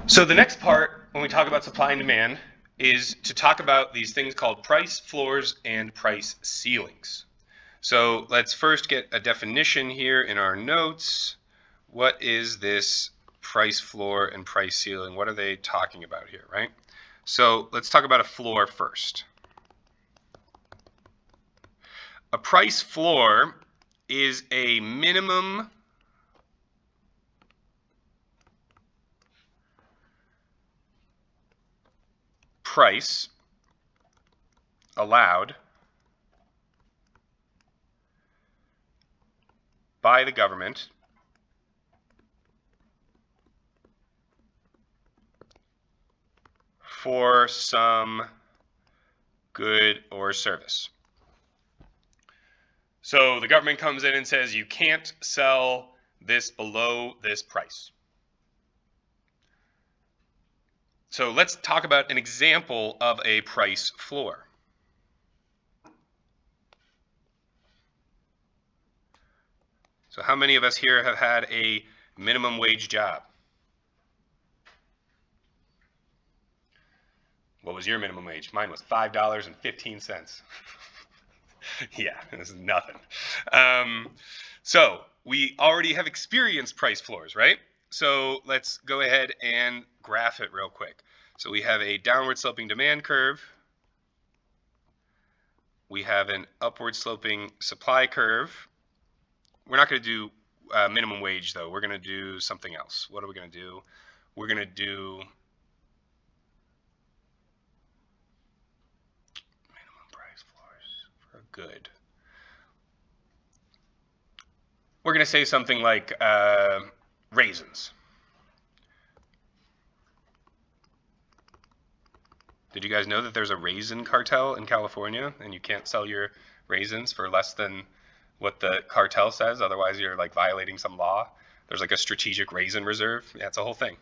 So the next part, when we talk about supply and demand, is to talk about these things called price floors and price ceilings. So let's first get a definition here in our notes. What is this price floor and price ceiling? What are they talking about here, right? So let's talk about a floor first. A price floor is a minimum price allowed by the government for some good or service. So the government comes in and says you can't sell this below this price. So let's talk about an example of a price floor. So how many of us here have had a minimum wage job? What was your minimum wage? Mine was $5.15. Yeah, this is nothing. So we already have experienced price floors, right? So let's go ahead and graph it real quick. So we have a downward sloping demand curve. We have an upward sloping supply curve. We're not going to do minimum wage, though. We're going to do something else. What are we going to do? We're going to do minimum price floors for good. We're going to say something like raisins. Did you guys know that there's a raisin cartel in California and you can't sell your raisins for less than what the cartel says? Otherwise, you're like violating some law. There's like a strategic raisin reserve. Yeah, it's a whole thing.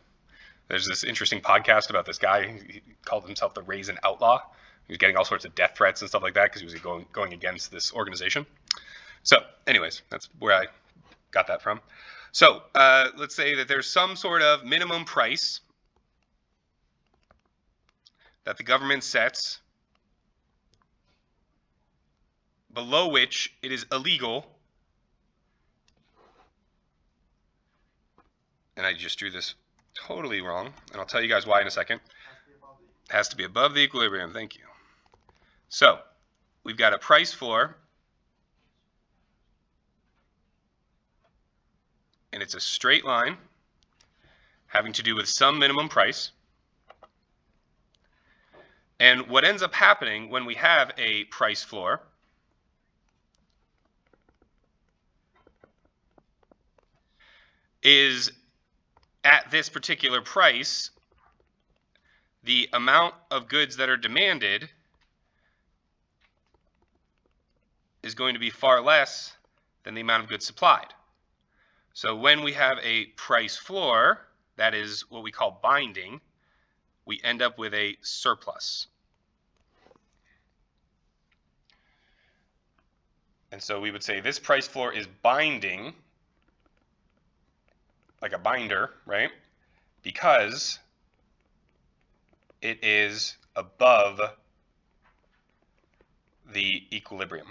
There's this interesting podcast about this guy. He called himself the Raisin Outlaw. He was getting all sorts of death threats and stuff like that because he was going against this organization. So anyways, that's where I got that from. So let's say that there's some sort of minimum price that the government sets below which it is illegal, and I just drew this totally wrong, and I'll tell you guys why in a second. Has to be above the equilibrium, thank you. So we've got a price floor, and it's a straight line having to do with some minimum price. And what ends up happening when we have a price floor is at this particular price, the amount of goods that are demanded is going to be far less than the amount of goods supplied. So when we have a price floor, that is what we call binding, we end up with a surplus. And so we would say this price floor is binding, like a binder, right? Because it is above the equilibrium.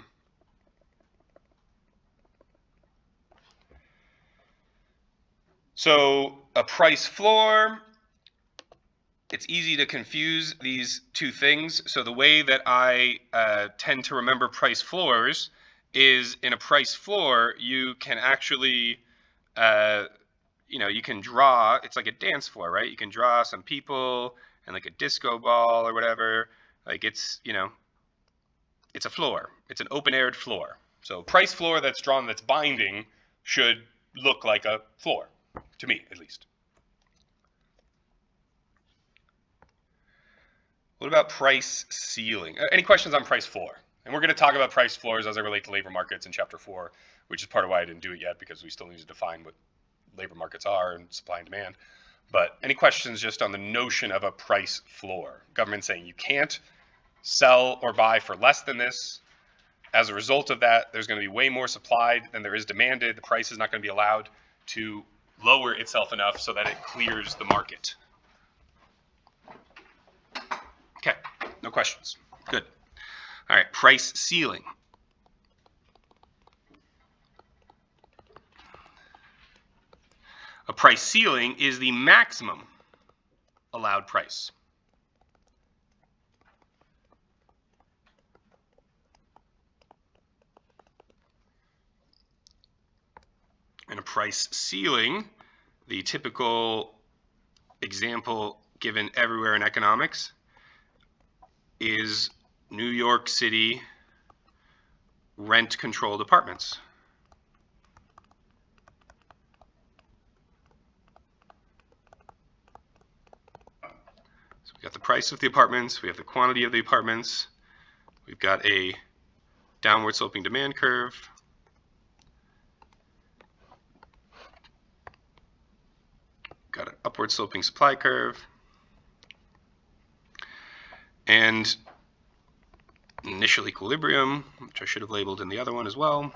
So a price floor, it's easy to confuse these two things. So the way that I tend to remember price floors is in a price floor, you can actually, you can draw, it's like a dance floor, right? You can draw some people and like a disco ball or whatever. Like it's a floor. It's an open-aired floor. So price floor that's drawn that's binding should look like a floor, to me at least. What about price ceiling? Any questions on price floor? And we're going to talk about price floors as they relate to labor markets in Chapter 4, which is part of why I didn't do it yet, because we still need to define what labor markets are and supply and demand. But any questions just on the notion of a price floor? Government saying you can't sell or buy for less than this. As a result of that, there's going to be way more supplied than there is demanded. The price is not going to be allowed to lower itself enough so that it clears the market. questions? Good. All right, price ceiling. A price ceiling is the maximum allowed price. And a price ceiling, the typical example given everywhere in economics, is New York City rent-controlled apartments. So we've got the price of the apartments, we have the quantity of the apartments, we've got a downward sloping demand curve, got an upward sloping supply curve, and initial equilibrium, which I should have labeled in the other one as well.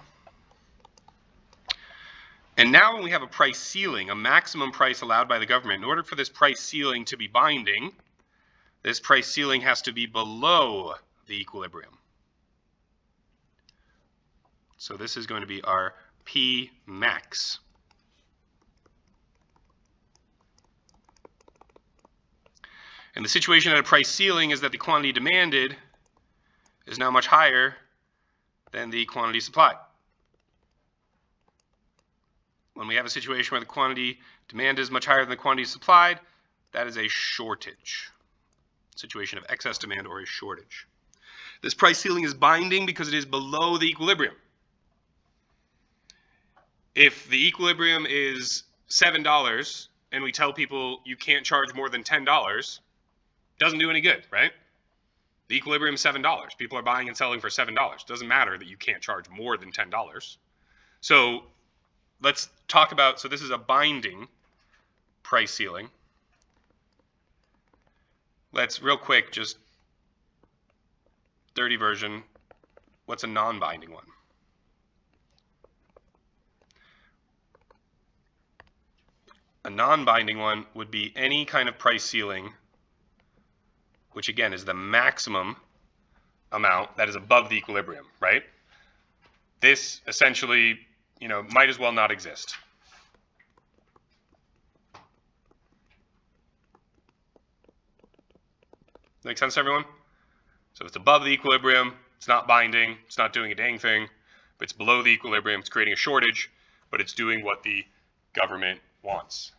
And now when we have a price ceiling, a maximum price allowed by the government, in order for this price ceiling to be binding, this price ceiling has to be below the equilibrium. So this is going to be our P max. And the situation at a price ceiling is that the quantity demanded is now much higher than the quantity supplied. When we have a situation where the quantity demanded is much higher than the quantity supplied, that is a shortage. Situation of excess demand or a shortage. This price ceiling is binding because it is below the equilibrium. If the equilibrium is $7 and we tell people you can't charge more than $10, doesn't do any good, right? The equilibrium is $7. People are buying and selling for $7. Doesn't matter that you can't charge more than $10. So let's talk about, so this is a binding price ceiling. Let's real quick, just 30 version, what's a non-binding one? A non-binding one would be any kind of price ceiling which again is the maximum amount that is above the equilibrium, right? This essentially, might as well not exist. Make sense, everyone? So it's above the equilibrium, it's not binding, it's not doing a dang thing, but it's below the equilibrium, it's creating a shortage, but it's doing what the government wants.